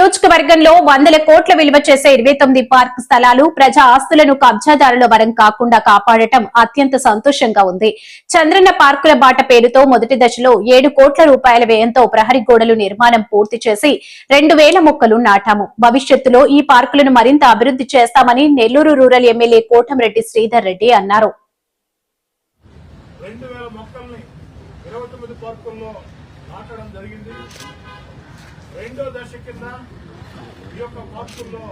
నియోజకవర్గంలో వందల కోట్ల విలువ చేసే 29 పార్క్ స్థలాలు ప్రజా ఆస్తులను కబ్జాదారుల వరం కాకుండా కాపాడటం అత్యంత సంతోషంగా ఉంది. చంద్రన్న పార్కుల బాట పేరుతో మొదటి దశలో 7 కోట్ల రూపాయల వ్యయంతో ప్రహరీ గోడలు నిర్మాణం పూర్తి చేసి 2000 మొక్కలు నాటాము. భవిష్యత్తులో ఈ పార్కులను మరింత అభివృద్ధి చేస్తామని నెల్లూరు రూరల్ ఎమ్మెల్యే కోటంరెడ్డి శ్రీధర్ రెడ్డి అన్నారు. 2000 మొక్కల్ని 29 పార్కుల్లో నాటడం జరిగింది. రెండో దశ కింద ఈ యొక్క పార్కుల్లో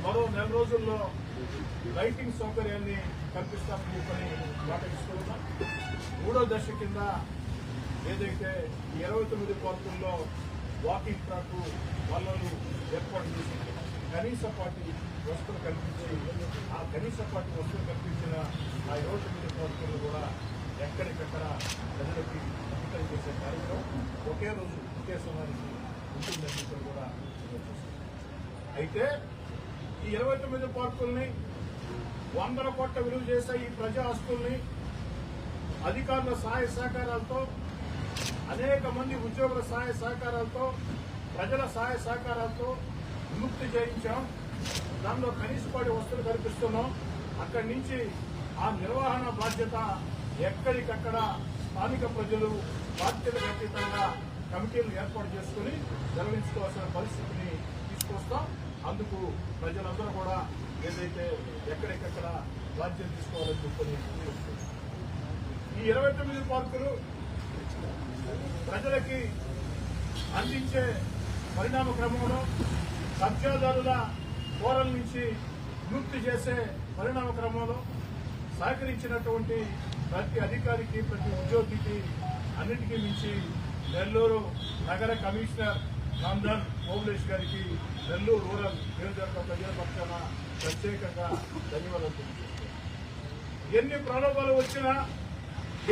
మరో 4 రోజుల్లో లైటింగ్ సౌకర్యాన్ని కల్పిస్తామని చెప్పని ప్రకటిస్తున్నాం. మూడో దశ కింద ఏదైతే 29 పార్కుల్లో వాకింగ్ ట్రాక్ వలలు ఏర్పాటు చేసి కనీసపాటి వస్తువులు కల్పించి ఆ కనీసపాటి వస్తువులు కల్పించిన ఆ 29 పార్కులు కూడా ఎక్కడికక్కడ ప్రజలకి అంకితం చేసే కార్యక్రమం ఒకే రోజు ఒకే సమయానికి ఉంటుందని కూడా అయితే ఈ 29 పార్కుల్ని 100 కోట్ల విలువ చేసే ఈ ప్రజా ఆస్తుల్ని అధికారుల సహాయ సహకారాలతో అనేక మంది ఉద్యోగుల సహాయ సహకారాలతో ప్రజల సహాయ సహకారాలతో విముక్తి చేయించాం. దానిలో కనీసపాటి వస్తువులు కల్పిస్తున్నాం. అక్కడి నుంచి ఆ నిర్వహణ బాధ్యత ఎక్కడికక్కడ స్థానిక ప్రజలు బాధ్యతలకు అతీతంగా కమిటీలు ఏర్పాటు చేసుకుని నిర్వహించుకోవాల్సిన పరిస్థితిని తీసుకొస్తాం. అందుకు ప్రజలందరూ కూడా ఏదైతే ఎక్కడికక్కడ బాధ్యత తీసుకోవాలని చెప్పని ఈ 29 పార్కులు ప్రజలకి అందించే పరిణామ క్రమంలో కబ్జాదారుల కోరల నుంచి విముక్తి చేసే పరిణామ క్రమంలో సహకరించినటువంటి ప్రతి అధికారికి ప్రతి ఉద్యోగికి అన్నిటికీ మించి నెల్లూరు నగర కమిషనర్ నందన్ ఓబులేష్ గారికి నెల్లూరు రూరల్ నియోజకవర్గ ప్రజల పక్షాన ప్రత్యేకంగా ధన్యవాదాలు తెలియజేస్తున్నాను. ఎన్ని ప్రలోభాలు వచ్చినా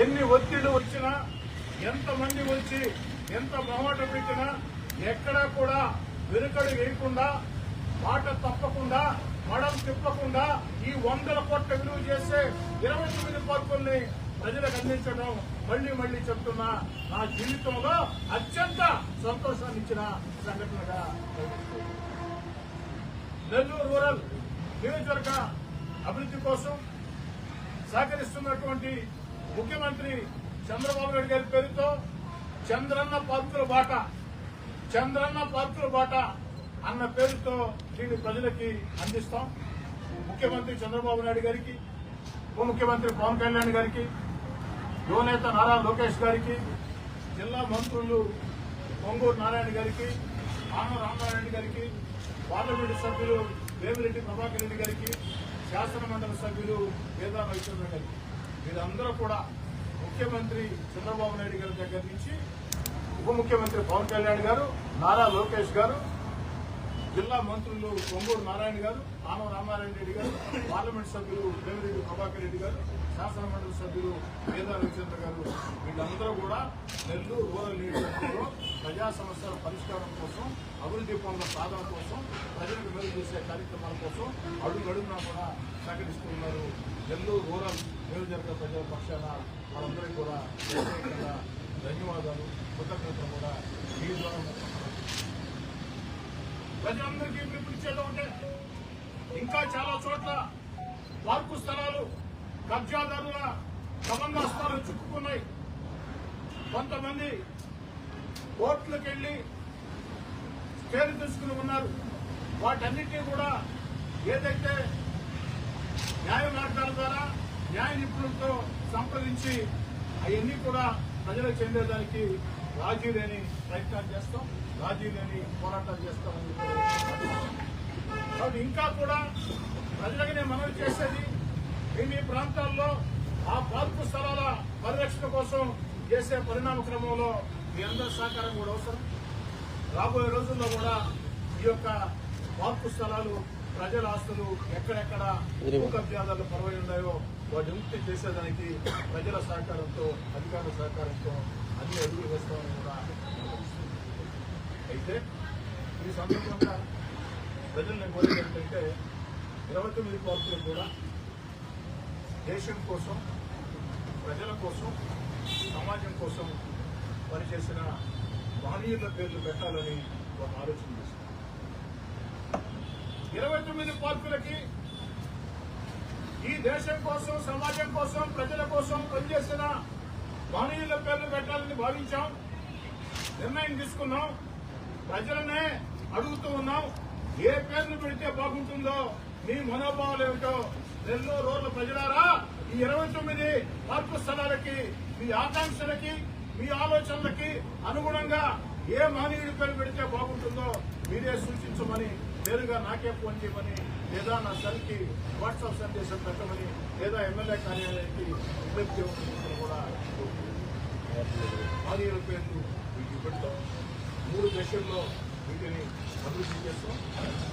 ఎన్ని ఒత్తిళ్లు వచ్చినా ఎంతమంది వచ్చి ఎంత మొహమాట పెట్టినా ఎక్కడా కూడా వెనుకడు వేయకుండా మాట తప్పకుండా మడం తిప్పకుండా ఈ 100 కోట్ల విలువ చేసే 29 పార్కుల్ని ప్రజలకు అందించడం మళ్లీ చెప్తున్నా నా జీవితంలో అత్యంత సంతోషాన్ని ఇచ్చిన సంఘటనగా నెల్లూరు రూరల్ నియోజకవర్గ అభివృద్ధి కోసం సహకరిస్తున్నటువంటి ముఖ్యమంత్రి చంద్రబాబు నాయుడు గారి పేరుతో చంద్రన్న పార్కుల బాట అన్న పేరుతో దీన్ని ప్రజలకి అందిస్తాం. ముఖ్యమంత్రి చంద్రబాబు నాయుడు గారికి, ఉప ముఖ్యమంత్రి పవన్ కళ్యాణ్ గారికి, యువనేత నారా లోకేష్ గారికి, జిల్లా మంత్రులు పొంగూరు నారాయణ గారికి, ఆనం రామనారాయణ గారికి, పార్లమెంటు సభ్యులు వేమిరెడ్డి ప్రభాకర్ రెడ్డి గారికి, శాసన మండలి సభ్యులు వేదా రవిచంద్ర గారికి, వీరందరూ కూడా ముఖ్యమంత్రి చంద్రబాబు నాయుడు గారి దగ్గర నుంచి ఉప ముఖ్యమంత్రి పవన్ కళ్యాణ్ గారు, నారా లోకేష్ గారు, జిల్లా మంత్రులు పొంగూరు నారాయణ గారు, ఆనం రామారాయణ రెడ్డి గారు, పార్లమెంట్ సభ్యులు వేమిరెడ్డి ప్రభాకర్ రెడ్డి గారు, శాసన మండలి సభ్యులు వేదా రవిచంద్ర గారు, వీళ్ళందరూ కూడా నెల్లూరు రూరల్ నియోజకవర్గంలో ప్రజా సమస్యల పరిష్కారం కోసం, అభివృద్ధి పనుల సాధన కోసం, ప్రజలకు మేలు చేసే కార్యక్రమాల కోసం అడుగునా కూడా సహకరిస్తున్నారు. నెల్లూరు రూరల్ నియోజకవర్గ ప్రజల పక్షాన వాళ్ళందరికీ కూడా ప్రత్యేకంగా ధన్యవాదాలు, కృతజ్ఞతలు కూడా ఈ ద్వారా ప్రజలందరికీ పిలుపునిచ్చేది ఒకటే. ఇంకా చాలా చోట్ల పార్కు స్థలాలు కబ్జాదారుల కబంధాస్తాలు చిక్కుకున్నాయి. కొంతమంది కోర్టులకు వెళ్లి స్టేలు తీసుకుని ఉన్నారు. వాటన్నిటినీ కూడా ఏదైతే న్యాయ మార్గాల ద్వారా న్యాయ నిపుణులతో సంప్రదించి అవన్నీ కూడా ప్రజలకు చెందేదానికి రాజీ లేని ప్రయత్నాలు చేస్తాం, రాజీ లేని పోరాటాలు చేస్తామని కాబట్టి ఇంకా కూడా ప్రజలకు నేను మనవి చేసేది, మీ ప్రాంతాల్లో ఆ పార్కు స్థలాల పరిరక్షణ కోసం చేసే పరిణామ క్రమంలో మీ అందరి సహకారం కూడా అవసరం. రాబోయే రోజుల్లో కూడా ఈ యొక్క పార్కు స్థలాలు ప్రజల ఆస్తులు ఎక్కడెక్కడ భూ కబ్జాదారులు పరవై ఉన్నాయో వాటి విముక్తి చేసేదానికి ప్రజల సహకారంతో, అధికారుల సహకారంతో అన్ని అడుగులు వేస్తామని కూడా. అయితే ఈ సందర్భంగా ప్రజలు నేను కోరేది ఏంటంటే 29 పార్కులు కూడా దేశం కోసం, ప్రజల కోసం, సమాజం కోసం పనిచేసిన మహనీయుల పేర్లు పెట్టాలని ఒక ఆలోచన చేశారు. 29 పార్కులకి ఈ దేశం కోసం, సమాజం కోసం, ప్రజల కోసం పనిచేసిన మహనీయుల పేర్లు పెట్టాలని భావించాం. నిర్ణయం తీసుకున్నాం. ప్రజలనే అడుగుతూ ఉన్నాం, ఏ పేర్లు పెడితే బాగుంటుందో మీ మనోభావాలు ఏమిటో. నెల్లూరు రోడ్ల ప్రజలారా, ఈ 29 పార్కు స్థలాలకి మీ ఆకాంక్షలకి, మీ ఆలోచనలకి అనుగుణంగా ఏ మహనీయుడి పేరు పెడితే బాగుంటుందో మీరే సూచించమని, నేరుగా నాకే ఫోన్ చేయమని, లేదా నా సెల్కి వాట్సాప్ సందేశం పెట్టమని, లేదా ఎమ్మెల్యే కార్యాలయానికి విజ్ఞప్తి చేయమని కూడా మహనీయుల పేర్లు వీటికి పెడతాం. 3 దశల్లో వీటిని అభివృద్ధి చేస్తాం.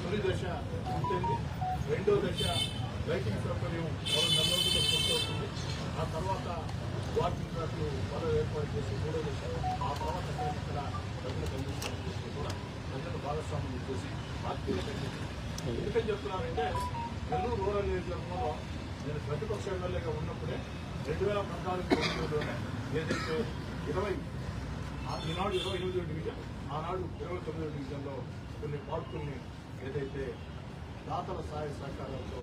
తొలి దశ పూర్తయింది. 2వ దశ లైటింగ్ సౌకర్యం 6 నెలల రోజుల్లో పూర్తవుతుంది. ఆ తర్వాత వాకింగ్ ట్రాక్లు మరో ఏర్పాటు చేసి 3వ దశ. ఆ తర్వాత ఇక్కడ ప్రజలకు అందిస్తామని చెప్పి కూడా ప్రజలు భాగస్వామ్యం చేసి పార్టీలకు ఎందుకని చెప్తున్నారంటే, నెల్లూరు రూరల్ నియోజకవర్గంలో నేను ప్రతిపక్ష ఎమ్మెల్యేగా ఉన్నప్పుడే 2014 ఏదైతే ఈనాడు 28వ డివిజన్, ఆనాడు 29వ డివిజన్లో కొన్ని పార్కుల్ని ఏదైతే దాతల సహాయ సహకారాలతో